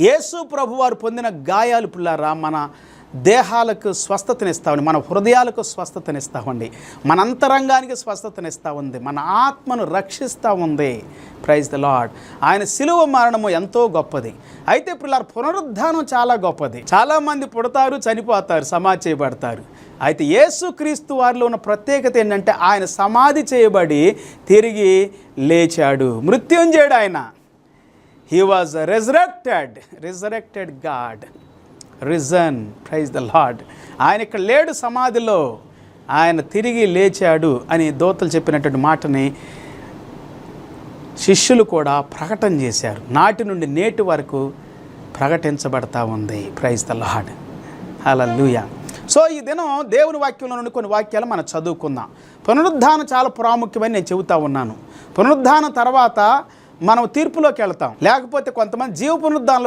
యేసు ప్రభువారు పొందిన గాయాలు పిల్లారా మన దేహాలకు స్వస్థతనిస్తామండి, మన హృదయాలకు స్వస్థతనిస్తామండి, మన అంతరంగానికి స్వస్థతనిస్తూ ఉంది, మన ఆత్మను రక్షిస్తూ ఉంది. Praise the Lord. ఆయన శిలువ మరణము ఎంతో గొప్పది. అయితే పిల్లలు పునరుద్ధానం చాలా గొప్పది. చాలామంది పుడతారు, చనిపోతారు, సమాధి చేయబడతారు. అయితే యేసుక్రీస్తు వారిలో ఉన్న ప్రత్యేకత ఏంటంటే ఆయన సమాధి చేయబడి తిరిగి లేచాడు. మృత్యుంజయుడు ఆయన. He was resurrected God, risen. Praise the Lord. ఆయన ఇక్కడ లేడు సమాధిలో, ఆయన తిరిగి లేచాడు అని దూతలు చెప్పినటువంటి మాటని శిష్యులు కూడా ప్రకటన చేశారు. నాటి నుండి నేటి వరకు ప్రకటించబడతా ఉంది. Praise the Lord. హల్లెలూయా. సో ఈ దినం దేవుని వాక్యంలో నుండి కొన్ని వాక్యాలు మనం చదువుకుందాం. పునరుద్ధానం చాలా ప్రాముఖ్యమని నేను చెబుతా ఉన్నాను. పునరుద్ధానం తర్వాత మనం తీర్పులోకి వెళ్తాం, లేకపోతే కొంతమంది జీవ పునరుద్ధానంలోకి